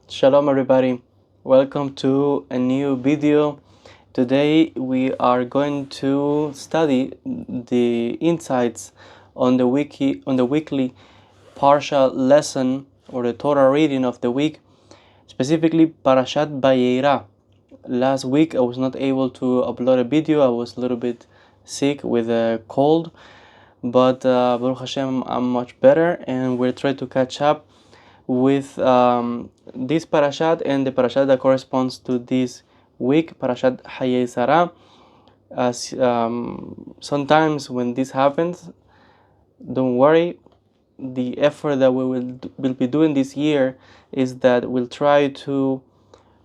Shalom everybody, welcome to a new video. Today we are going to study the insights on the weekly Parsha lesson or the Torah reading of the week, specifically Parashat Vayeira. Last week I was not able to upload a video. I was a little bit sick with a cold, but Baruch Hashem I'm much better, and we're trying to catch up with this parashat and the parashat that corresponds to this week, Parashat Vayeira. As sometimes when this happens, don't worry. The effort that we will be doing this year is that we'll try to,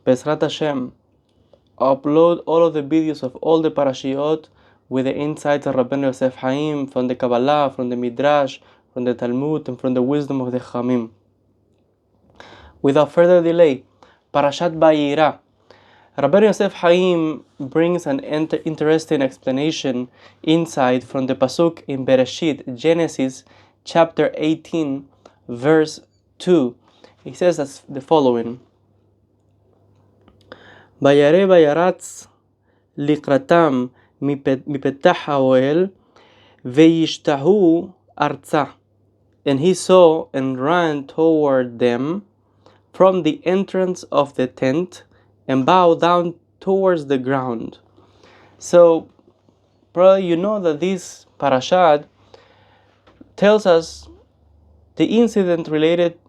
Bezrat Hashem, upload all of the videos of all the parashiot with the insights of Rabbeinu Yosef Haim from the Kabbalah, from the Midrash, from the Talmud, and from the wisdom of the Chamim. Without further delay, Parashat Vayeira. Rabbeinu Yosef Haim brings an interesting explanation, insight from the pasuk in Bereshit, Genesis chapter 18, verse 2. He says as the following: Vayare vayaratz likratam mipetach haoel veyishtahu arza. And he saw and ran toward them from the entrance of the tent and bowed down towards the ground. So, probably you know that this parashat tells us the incident related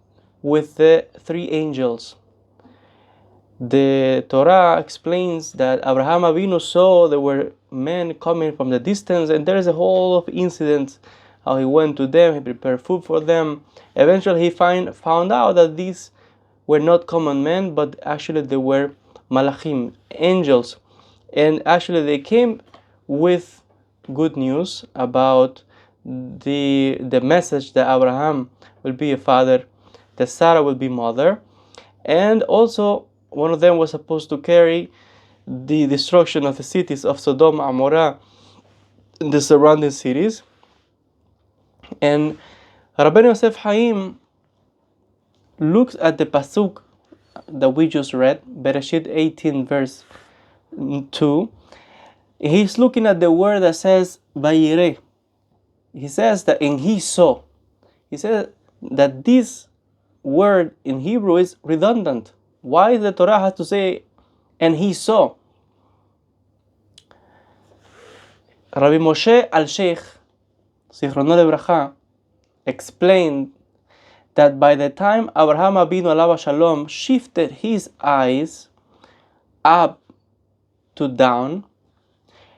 with the three angels. The Torah explains that Abraham Avinu saw there were men coming from the distance, and there is a whole of incidents, how he went to them, he prepared food for them. Eventually he found out that these were not common men, but actually they were malachim, angels. And actually they came with good news about the message that Abraham will be a father, that Sarah will be mother, and also one of them was supposed to carry the destruction of the cities of Sodom and Amorah and the surrounding cities. And Rabbeinu Yosef Haim looks at the pasuk that we just read, Bereshit 18 verse 2. He's looking at the word that says Vayire. He says that in he saw. He says that this word in Hebrew is redundant. Why the Torah has to say and he saw? Rabbi Moshe al-Sheikh, Zichrono Lebracha, explained that by the time Abraham Avinu alav shalom shifted his eyes up to down,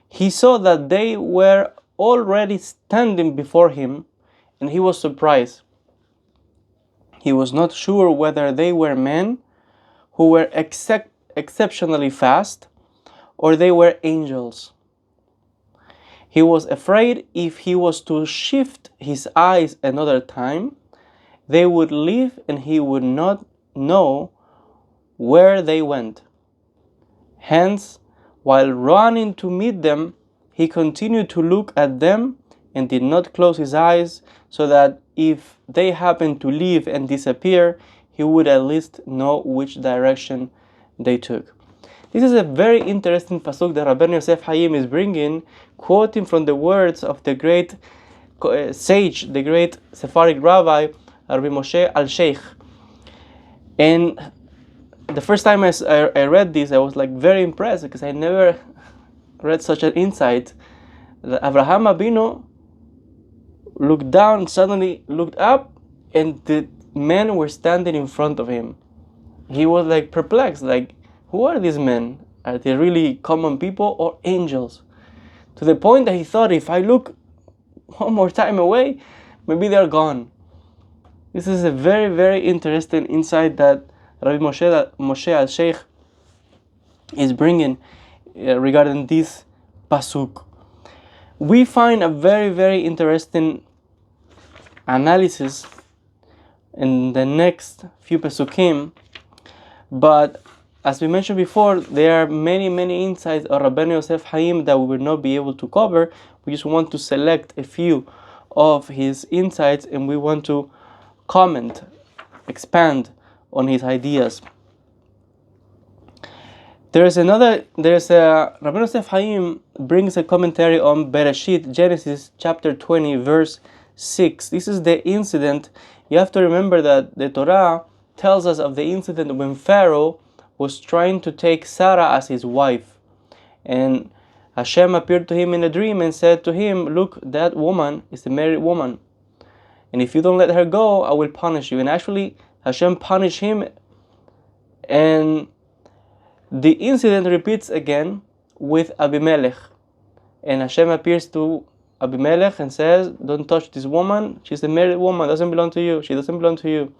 he saw that they were already standing before him, and he was surprised. He was not sure whether they were men who were exceptionally fast or they were angels. He was afraid if he was to shift his eyes another time, they would leave and he would not know where they went. Hence, while running to meet them, he continued to look at them and did not close his eyes, so that if they happened to leave and disappear, he would at least know which direction they took. This is a very interesting pasuk that Rabbeinu Yosef Haim is bringing, quoting from the words of the great sage, the great Sephardic rabbi, Rabbi Moshe al-Sheikh. And the first time I read this, I was very impressed, because I never read such an insight. That Abraham Avinu looked down, suddenly looked up, and the men were standing in front of him. He was perplexed, who are these men? Are they really common people or angels? To the point that he thought, if I look one more time away, maybe they're gone. This is a very, very interesting insight that Rabbi Moshe al-Sheikh is bringing regarding this pasuk. We find a very, very interesting analysis in the next few pasukim, but as we mentioned before, there are many, many insights of Rabbeinu Yosef Haim that we will not be able to cover. We just want to select a few of his insights, and we want to comment, expand on his ideas. Rabbi Yosef Chaim brings a commentary on Bereshit, Genesis chapter 20, verse 6. This is the incident. You have to remember that the Torah tells us of the incident when Pharaoh was trying to take Sarah as his wife. And Hashem appeared to him in a dream and said to him, look, that woman is a married woman. And if you don't let her go, I will punish you. And actually, Hashem punished him. And the incident repeats again with Abimelech. And Hashem appears to Abimelech and says, don't touch this woman. She's a married woman. Doesn't belong to you. She doesn't belong to you.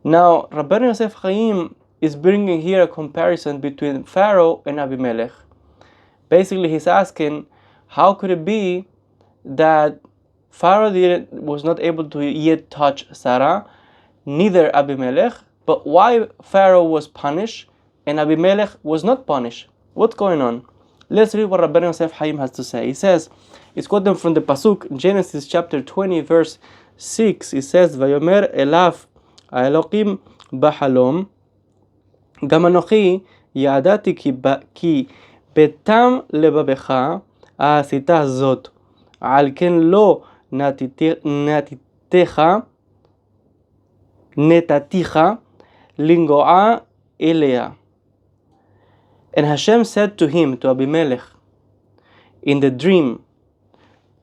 Now, Rabbi Yosef Chaim is bringing here a comparison between Pharaoh and Abimelech. Basically, he's asking, how could it be that Pharaoh was not able to yet touch Sarah, neither Abimelech, but why Pharaoh was punished and Abimelech was not punished? What's going on? Let's read what Rabbi Yosef Chaim has to say. He says, it's quoted from the Pasuk, Genesis chapter 20, verse 6. It says, Vayomer elaf האלוקים בחלום, גם אנוכי ידעתי כי בתם לבבך עשית זאת, על כן לא נתתיך לנגוע אליה. And Hashem said to him, to Abimelech, in the dream,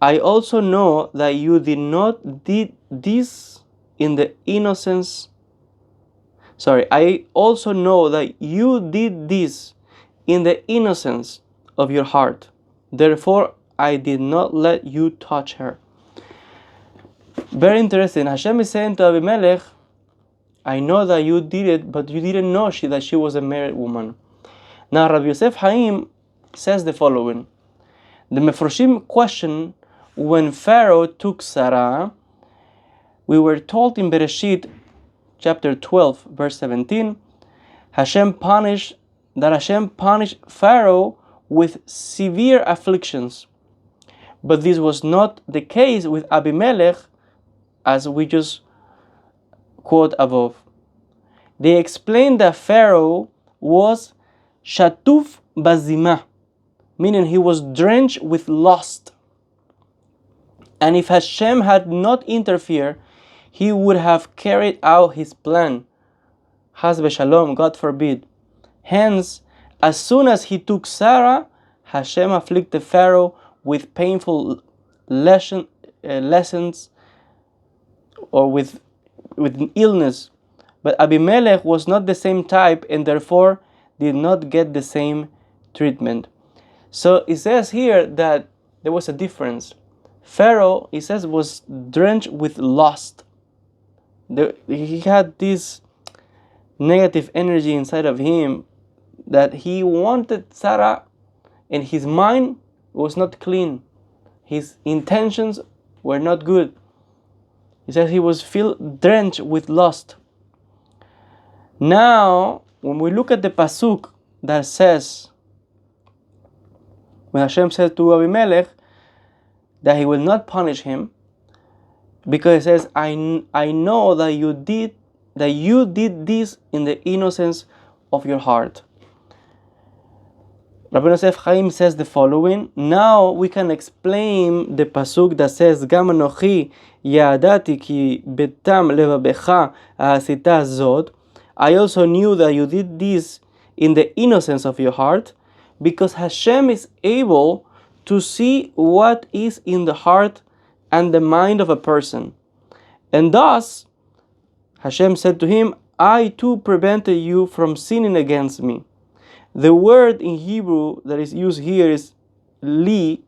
I also know that you did not did this in the innocence. I also know that you did this in the innocence of your heart. Therefore, I did not let you touch her. Very interesting. Hashem is saying to Abimelech, I know that you did it, but you didn't know that she was a married woman. Now, Rabbi Yosef Chaim says the following. The Mefarshim question, when Pharaoh took Sarah, we were told in Bereshit chapter 12, verse 17, Hashem punished Pharaoh with severe afflictions. But this was not the case with Abimelech, as we just quote above. They explained that Pharaoh was shatuf bazima, meaning he was drenched with lust. And if Hashem had not interfered, he would have carried out his plan. Chas v'shalom, God forbid. Hence, as soon as he took Sarah, Hashem afflicted Pharaoh with painful lessons or with illness. But Abimelech was not the same type and therefore did not get the same treatment. So it says here that there was a difference. Pharaoh, it says, was drenched with lust. He had this negative energy inside of him that he wanted Sarah, and his mind was not clean. His intentions were not good. He says he was drenched with lust. Now, when we look at the pasuk that says, when Hashem said to Abimelech that he will not punish him, because it says, I know that you did this in the innocence of your heart. Rabbi Yosef Chaim says the following. Now we can explain the pasuk that says, Gam anochi yadati ki betam levabecha asita zod. I also knew that you did this in the innocence of your heart, because Hashem is able to see what is in the heart and the mind of a person. And thus, Hashem said to him, I too prevented you from sinning against me. The word in Hebrew that is used here is li,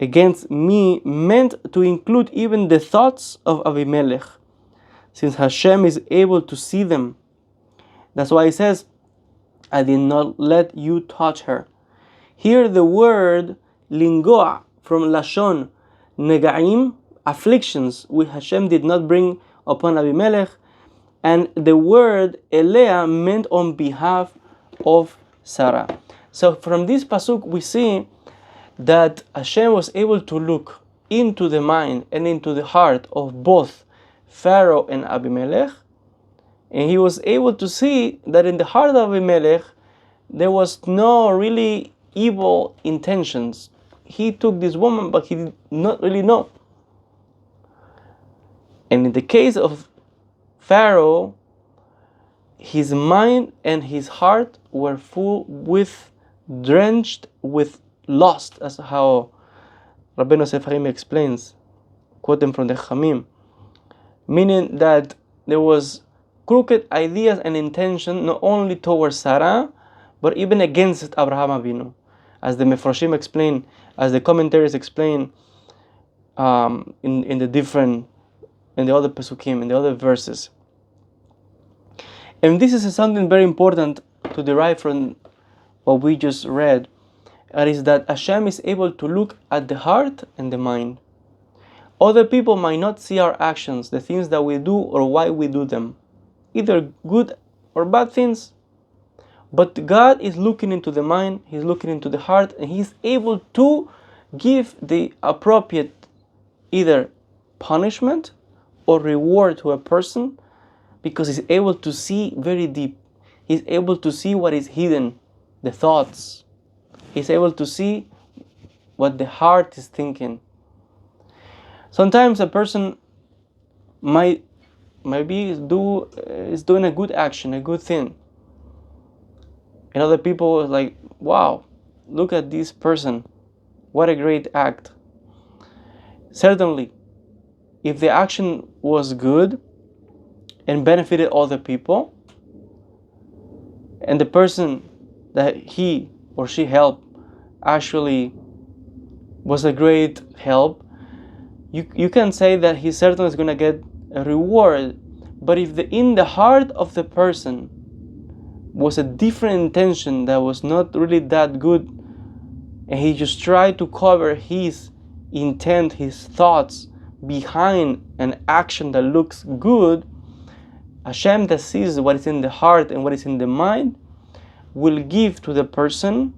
against me, meant to include even the thoughts of Abimelech, since Hashem is able to see them. That's why he says, I did not let you touch her. Here the word lingoa from Lashon negaim, afflictions, which Hashem did not bring upon Abimelech, and the word elea meant on behalf of Sarah. So from this pasuk we see that Hashem was able to look into the mind and into the heart of both Pharaoh and Abimelech, and he was able to see that in the heart of Abimelech there was no really evil intentions. He took this woman, but he did not really know. And in the case of Pharaoh, his mind and his heart were drenched with lust, as how Rabbeinu Yosef Chaim explains, quoting from the Chamim, meaning that there was crooked ideas and intention not only towards Sarah, but even against Abraham Avinu, as the Mefarshim explain, as the commentaries explain in the other pesukim, in the other verses. And this is something very important to derive from what we just read, and is that Hashem is able to look at the heart and the mind. Other people might not see our actions, the things that we do or why we do them, either good or bad things. But God is looking into the mind, He's looking into the heart, and He's able to give the appropriate either punishment or reward to a person, because He's able to see very deep. He's able to see what is hidden, the thoughts. He's able to see what the heart is thinking. Sometimes a person is doing a good action, a good thing, and other people are like, wow, look at this person, what a great act. Certainly, if the action was good and benefited other people, and the person that he or she helped actually was a great help, you can say that he certainly is going to get a reward. But if in the heart of the person was a different intention that was not really that good, and he just tried to cover his intent, his thoughts behind an action that looks good, Hashem, that sees what is in the heart and what is in the mind, will give to the person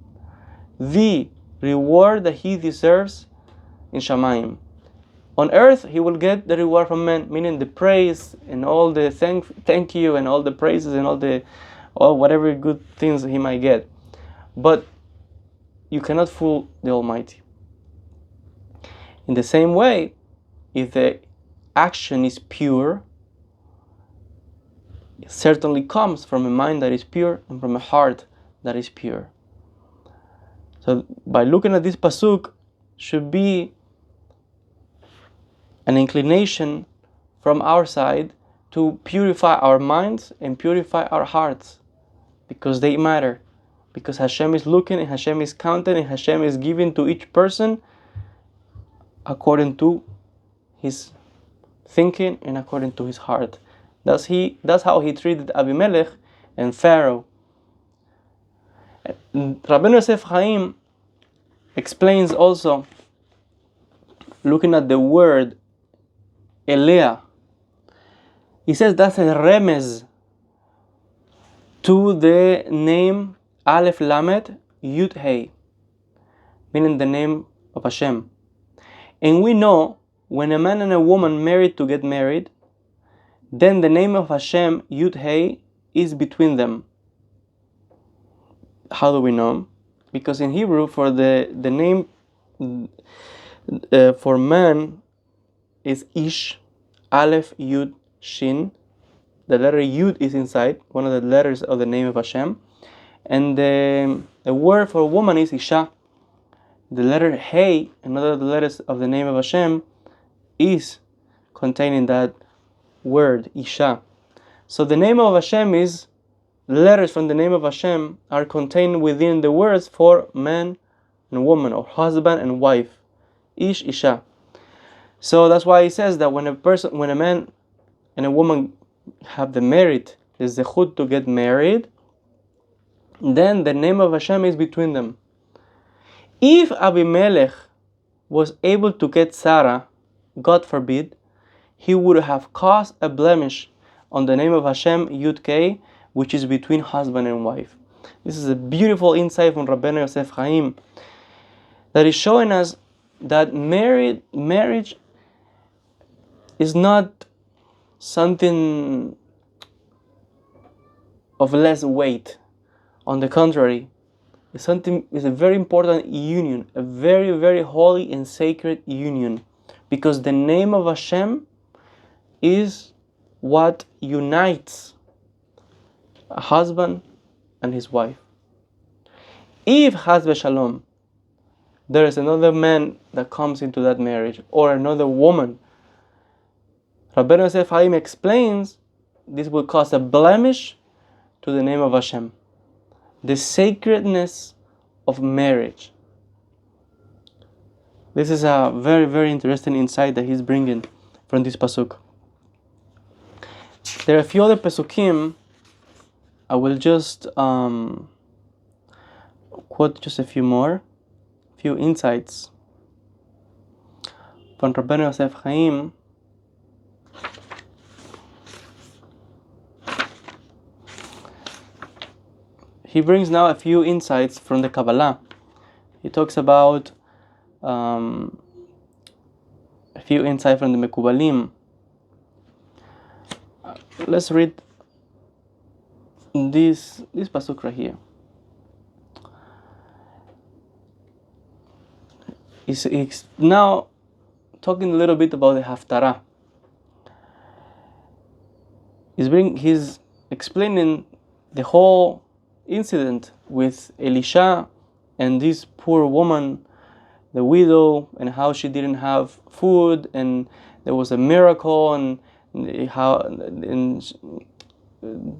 the reward that he deserves in Shamayim. On earth, he will get the reward from men, meaning the praise and all the thank you and all the praises and all whatever good things he might get. But you cannot fool the Almighty. In the same way, if the action is pure, it certainly comes from a mind that is pure and from a heart that is pure. So by looking at this pasuk, should be an inclination from our side to purify our minds and purify our hearts, because they matter. Because Hashem is looking and Hashem is counting and Hashem is giving to each person according to his thinking and according to his heart. That's how he treated Abimelech and Pharaoh. Rabbeinu Yosef Chaim explains also, looking at the word Elea, he says that's a remez to the name Aleph Lamed Yud Hey, meaning the name of Hashem. And we know when a man and a woman married to get married, then the name of Hashem Yud Hey is between them. How do we know? Because in Hebrew, for the name for man is Ish, Aleph, Yud, Shin. The letter Yud is inside, one of the letters of the name of Hashem. And the word for woman is Isha. The letter Hey, another of the letters of the name of Hashem, is contained in that word, Isha. So the name of Hashem is, letters from the name of Hashem are contained within the words for man and woman, or husband and wife. Ish, Isha. So that's why he says that when a man and a woman have the merit, the zechut to get married, then the name of Hashem is between them. If Abimelech was able to get Sarah, God forbid, he would have caused a blemish on the name of Hashem Yud Kei, which is between husband and wife. This is a beautiful insight from Rabbeinu Yosef Chaim that is showing us that marriage is not something of less weight On the contrary, it's a very important union, a very, very holy and sacred union, because the name of Hashem is what unites a husband and his wife. If Chas v'Shalom, there is another man that comes into that marriage, or another woman, Rabbeinu Yosef Chaim explains this will cause a blemish to the name of Hashem, the sacredness of marriage. This is a very, very interesting insight that he's bringing from this pasuk. There are a few other pasukim. I will just quote just a few insights from Rabbeinu Yosef Chaim. He brings now a few insights from the Kabbalah. He talks about a few insights from the Mekubalim. Let's read this pasuk right here. He's now talking a little bit about the Haftarah. He's explaining the whole incident with Elisha and this poor woman, the widow, and how she didn't have food, and there was a miracle, and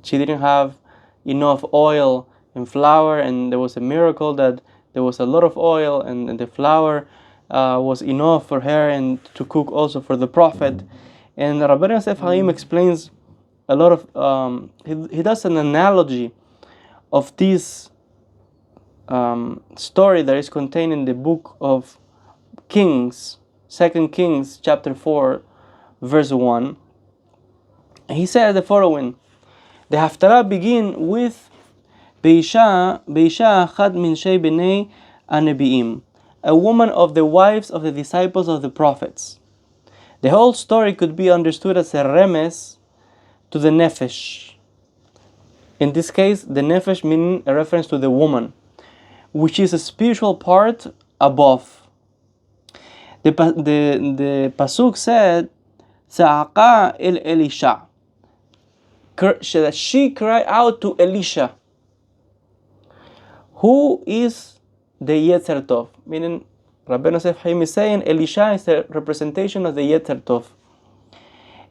she didn't have enough oil and flour, and there was a miracle that there was a lot of oil and the flour was enough for her and to cook also for the prophet. And Rabbeinu Yosef Chaim explains a lot of he does an analogy of this story that is contained in the book of Kings, 2 Kings chapter 4 verse 1. He says the following: the Haftarah begin with Beisha Achad min shei bnei Anebiim, a woman of the wives of the disciples of the prophets. The whole story could be understood as a remes to the nefesh. In this case, the nefesh meaning a reference to the woman, which is a spiritual part above. The pasuk said, "Sa'aqa el Elisha," that she cried out to Elisha, who is the Yetzer Tov, meaning Rabbeinu Yosef Chaim is saying Elisha is a representation of the Yetzer Tov,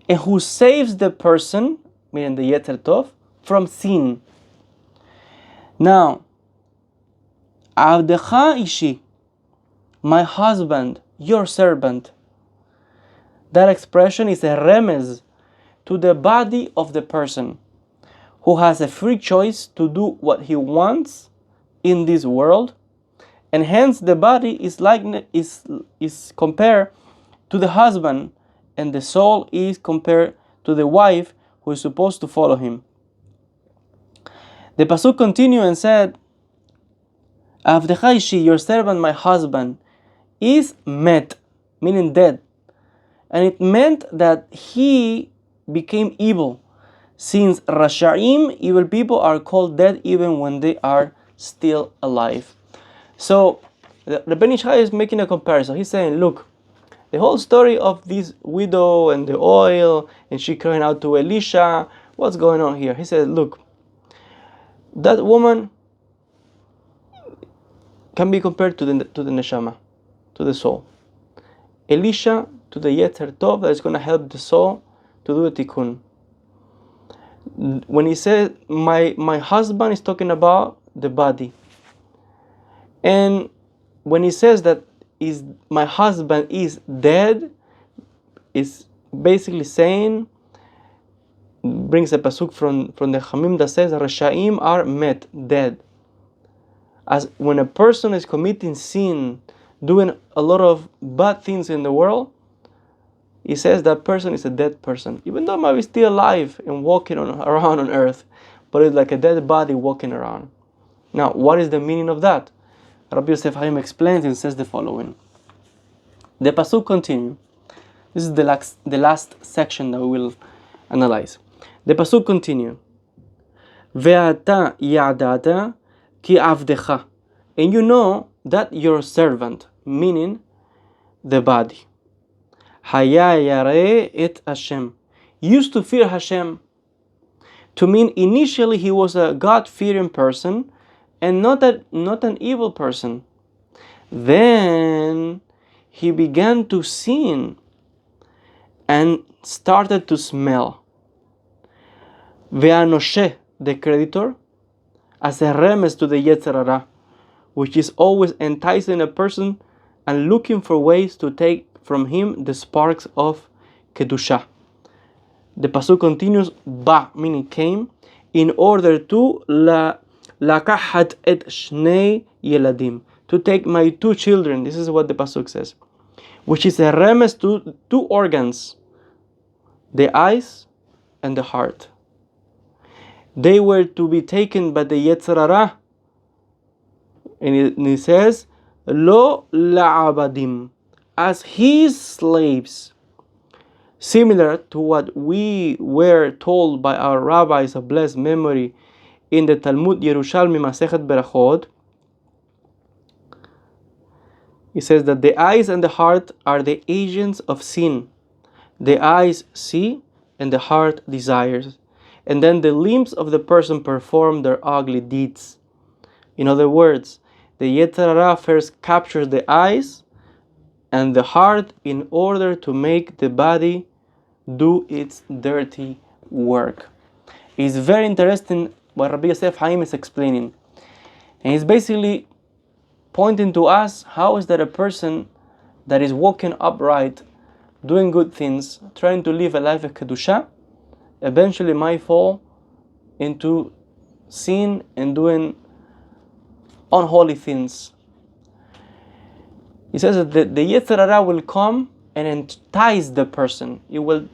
and who saves the person, meaning the Yetzer Tov, from sin. Now, Avdecha ishi, my husband, your servant. That expression is a remez to the body of the person who has a free choice to do what he wants in this world, and hence the body is compared to the husband, and the soul is compared to the wife who is supposed to follow him. The pasuk continued and said, Avdecha ishi, your servant, my husband, is met, meaning dead. And it meant that he became evil, since Rasha'im, evil people, are called dead even when they are still alive. So the Ben Ish Chai is making a comparison. He's saying, look, the whole story of this widow and the oil, and she crying out to Elisha, what's going on here? He said, look, that woman can be compared to the neshama, to the soul. Elisha to the Yetzer Tov, that is going to help the soul to do a tikkun. When he said my husband, is talking about the body. And when he says that my husband is dead, is basically saying, brings a pasuk from the Chamim that says Rashaim are met, dead. As when a person is committing sin, doing a lot of bad things in the world, he says that person is a dead person, even though might be still alive and walking around on earth, but it's like a dead body walking around. Now, what is the meaning of that? Rabbi Yosef Chaim explains and says the following. The pasuk continues. This is the last section that we will analyze. The pasuk continues. Ve'ata ya'adata ki avdecha. And you know that your servant, meaning the body, haya yareh et Hashem, used to fear Hashem. To mean initially he was a God-fearing person and not an evil person. Then he began to sin and started to smell. Ve'anoshe, the creditor, as a remes to the Yetzer Hara, which is always enticing a person and looking for ways to take from him the sparks of Kedusha. The pasuk continues, ba, meaning came, in order to lakahat et shnei yeladim, to take my two children. This is what the pasuk says, which is a remes to two organs, the eyes and the heart. They were to be taken by the Yetzer Hara, and it says, lo la'abadim, as his slaves. Similar to what we were told by our rabbis of blessed memory in the Talmud Yerushalmi Masechet Berachot. It says that the eyes and the heart are the agents of sin. The eyes see and the heart desires. And then the limbs of the person perform their ugly deeds. In other words, the Yetzer Hara first captures the eyes and the heart in order to make the body do its dirty work. It's very interesting what Rabbi Yosef Haim is explaining. And he's basically pointing to us how is that a person that is walking upright, doing good things, trying to live a life of Kedusha, eventually might fall into sin and doing unholy things. He says that the Yetzer Hara will come and entice the person. It will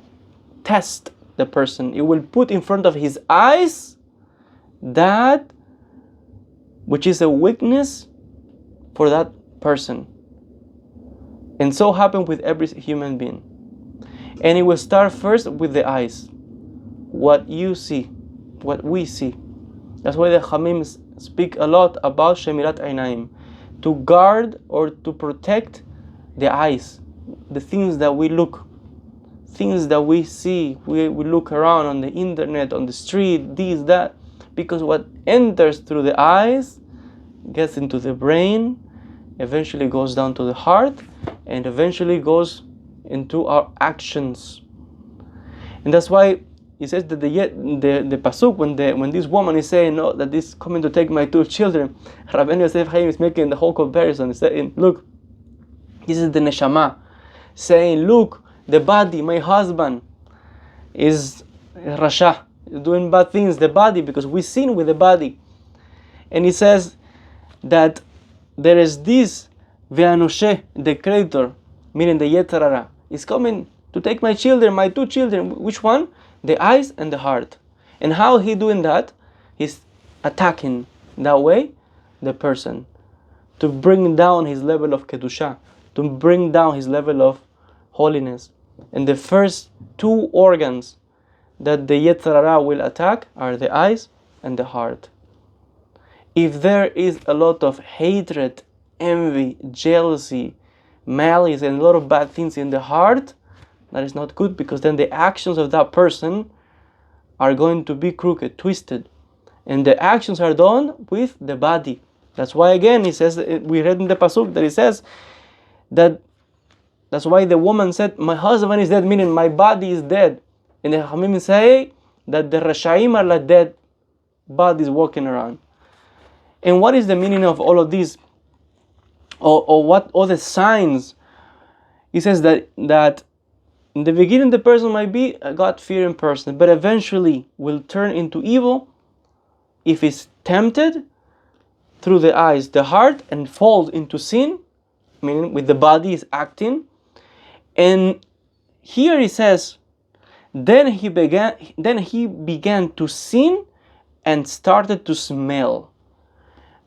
test the person. It will put in front of his eyes that which is a weakness for that person. And so happened with every human being. And it will start first with the eyes. What you see, what we see. That's why the Chamim speak a lot about Shemirat Einaim, to guard or to protect the eyes, the things that we look, things that we see, we look around on the internet, on the street, this, that, because what enters through the eyes gets into the brain, eventually goes down to the heart, and eventually goes into our actions. And that's why he says that the pasuk, when this woman is saying, no, that this coming to take my two children, Rabbi Yosef Chaim is making the whole comparison. He's saying, look, this is the neshama, saying, look, the body, my husband, is rasha, doing bad things, the body, because we sin with the body. And he says that there is this ve'anoshe, the creditor, meaning the Yetzer Hara, is coming to take my children, my two children. Which one? The eyes and the heart. And how he doing that? He's attacking that way the person, to bring down his level of kedusha, to bring down his level of holiness. And the first two organs that the Yetzer Hara will attack are the eyes and the heart. If there is a lot of hatred, envy, jealousy, malice, and a lot of bad things in the heart, that is not good, because then the actions of that person are going to be crooked, twisted. And the actions are done with the body. That's why, again, he says, we read in the pasuk that he says that's why the woman said, my husband is dead, meaning my body is dead. And the Hamim say that the Rashaim are like dead bodies walking around. And what is the meaning of all of this? Or what all the signs? He says that in the beginning the person might be a God-fearing person, but eventually will turn into evil if he's tempted through the eyes, the heart, and falls into sin, meaning with the body is acting. And here he says, then he began to sin and started to smell.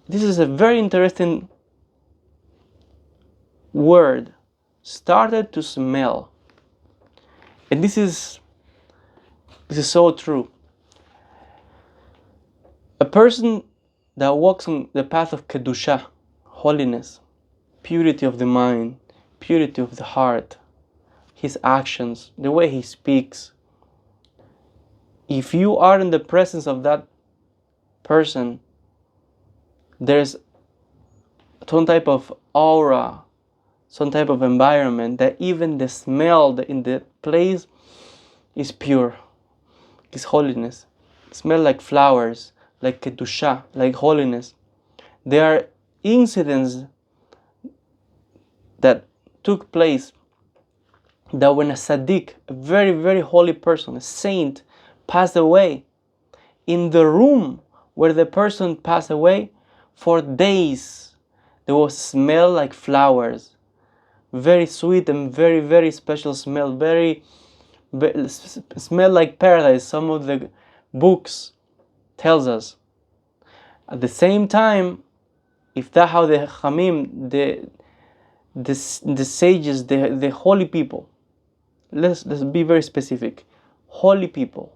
This is a very interesting word. Started to smell. And this is so true. A person that walks on the path of Kedusha, holiness, purity of the mind, purity of the heart, his actions, the way he speaks. If you are in the presence of that person, there's some type of aura, some type of environment that even the smell in the place is pure. It's holiness. It smells like flowers, like kedusha, like holiness. There are incidents that took place that when a tzaddik, a very, very holy person, a saint, passed away, in the room where the person passed away, for days, there was smell like flowers. Very sweet and very, very special smell. Smell like paradise. Some of the books tells us. At the same time, if that's how the Chamim, the sages, the holy people, let's be very specific, holy people,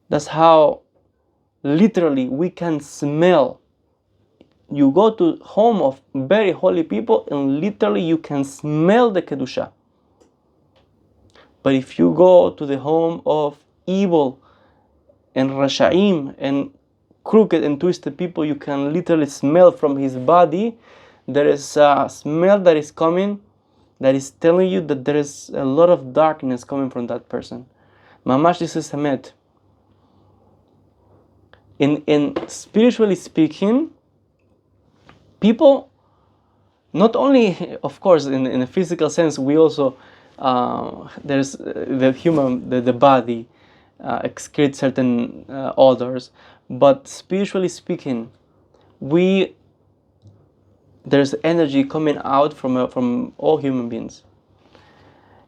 that's how literally we can smell. You go to home of very holy people and literally you can smell the Kedusha. But if you go to the home of evil and Rasha'im and crooked and twisted people, you can literally smell from his body. There is a smell that is coming, that is telling you that there is a lot of darkness coming from that person. Mamash, this is Hamet. In spiritually speaking, people, not only, of course, in a physical sense, we also, there's the human, the body excretes certain odors, but spiritually speaking, there's energy coming out from all human beings.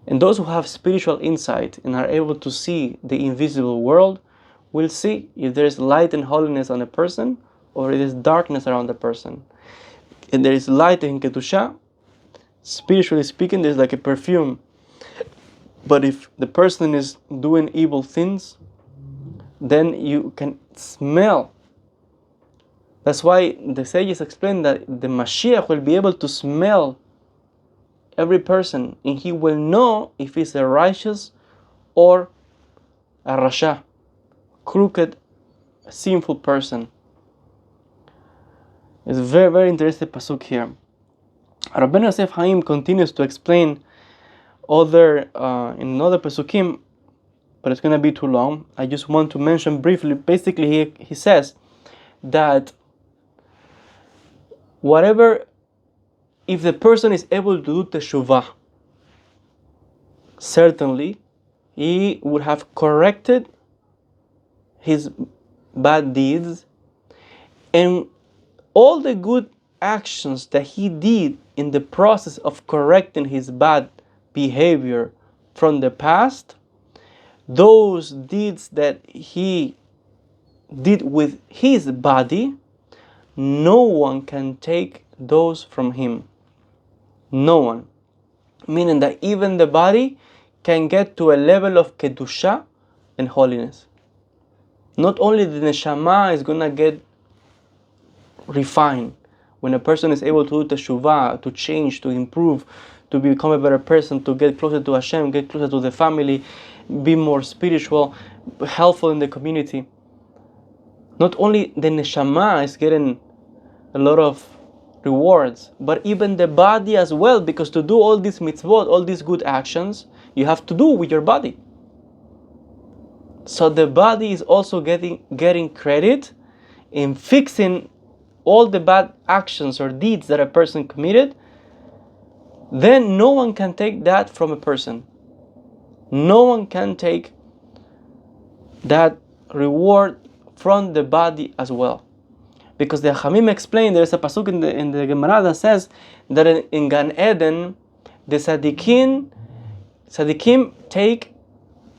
And those who have spiritual insight and are able to see the invisible world will see if there is light and holiness on a person or it is darkness around the person. And there is light in Kedusha, spiritually speaking, there's like a perfume. But if the person is doing evil things, then you can smell. That's why the sages explain that the Mashiach will be able to smell every person, and he will know if he's a righteous or a rasha, crooked, sinful person. It's a very, very interesting pasuk here. Rabbeinu Yosef Haim continues to explain in another pasukim, but it's going to be too long. I just want to mention briefly. Basically, he says that if the person is able to do teshuvah, certainly he would have corrected his bad deeds, and all the good actions that he did in the process of correcting his bad behavior from the past, those deeds that he did with his body, no one can take those from him. No one. Meaning that even the body can get to a level of kedusha and holiness. Not only the neshama is gonna get refined when a person is able to do teshuvah, to change, to improve, to become a better person, to get closer to Hashem, get closer to the family, be more spiritual, helpful in the community. Not only the neshama is getting a lot of rewards, but even the body as well, because to do all these mitzvot, all these good actions, you have to do with your body. So the body is also getting credit in fixing all the bad actions or deeds that a person committed. Then no one can take that from a person. No one can take that reward from the body as well. Because the Chamim explain, there is a pasuk in the Gemara that says that in Gan Eden, the tzaddikim take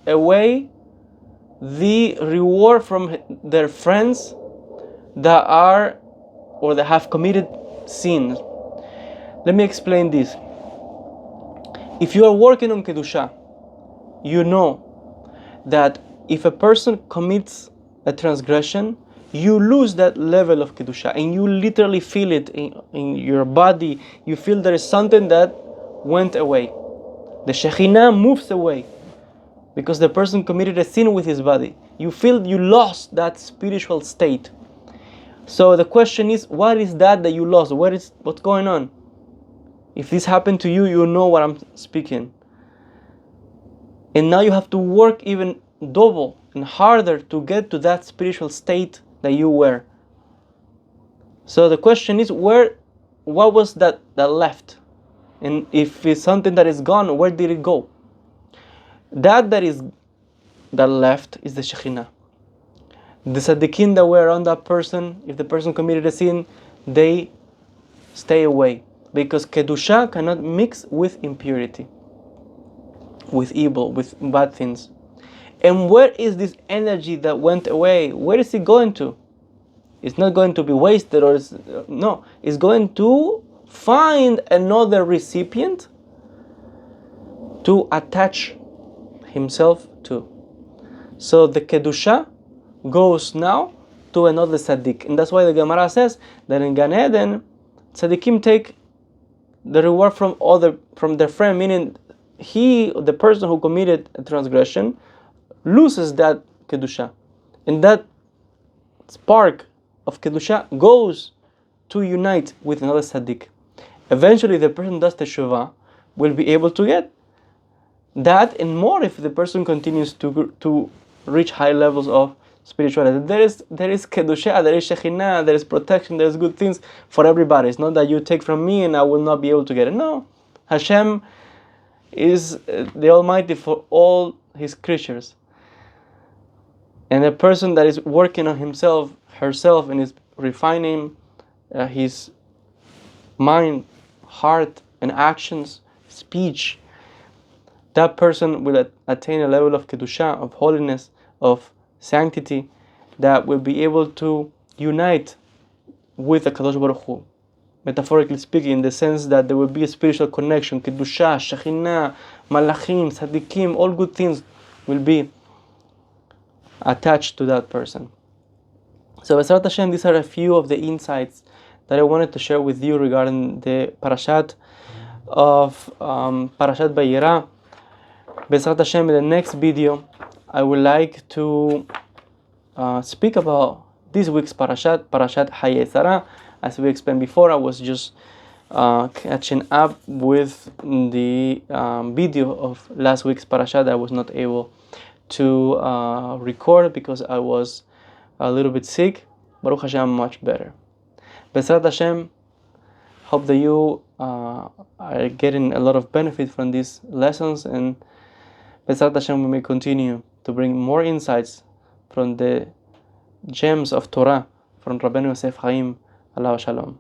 away the reward from their friends that have committed sins. Let me explain this. If you are working on Kedusha, you know that if a person commits a transgression, you lose that level of Kedusha, and you literally feel it in your body. You feel there is something that went away. The Shekhinah moves away because the person committed a sin with his body. You feel you lost that spiritual state. So the question is, what is that you lost? What's going on? If this happened to you, you know what I'm speaking. And now you have to work even double and harder to get to that spiritual state that you were. So the question is, what was that left? And if it's something that is gone, where did it go? That left is the Shekhinah. The Tzaddikim that were around that person, if the person committed a sin, they stay away. Because Kedusha cannot mix with impurity, with evil, with bad things. And where is this energy that went away? Where is it going to? It's not going to be wasted, no. It's going to find another recipient to attach himself to. So the Kedusha goes now to another tzaddik. And that's why the Gemara says that in Gan Eden, tzaddikim take the reward from their friend, meaning the person who committed a transgression, loses that Kedusha. And that spark of Kedusha goes to unite with another tzaddik. Eventually the person does teshuvah, will be able to get that and more if the person continues to reach high levels of spirituality. There is Kedusha, there is Shekhinah, there is protection, there is good things for everybody. It's not that you take from me and I will not be able to get it. No. Hashem is the Almighty for all His creatures. And a person that is working on himself, herself, and is refining his mind, heart, and actions, speech, that person will attain a level of Kedusha, of holiness, of sanctity, that will be able to unite with the Kadosh Baruch Hu. Metaphorically speaking, in the sense that there will be a spiritual connection, Kedusha, Shekhinah, Malachim, Tzaddikim, all good things will be attached to that person. So B'ezrat Hashem, these are a few of the insights that I wanted to share with you regarding the Parashat of Parashat Vayeira. B'ezrat Hashem, in the next video, I would like to speak about this week's Parashat Vayeira. As we explained before, I was just catching up with the video of last week's Parashat. I was not able to record because I was a little bit sick. Baruch Hashem, I'm much better. B'ezrat Hashem, hope that you are getting a lot of benefit from these lessons, and B'ezrat Hashem, we may continue to bring more insights from the gems of Torah from Rabbeinu Yosef Chaim, Alav Shalom.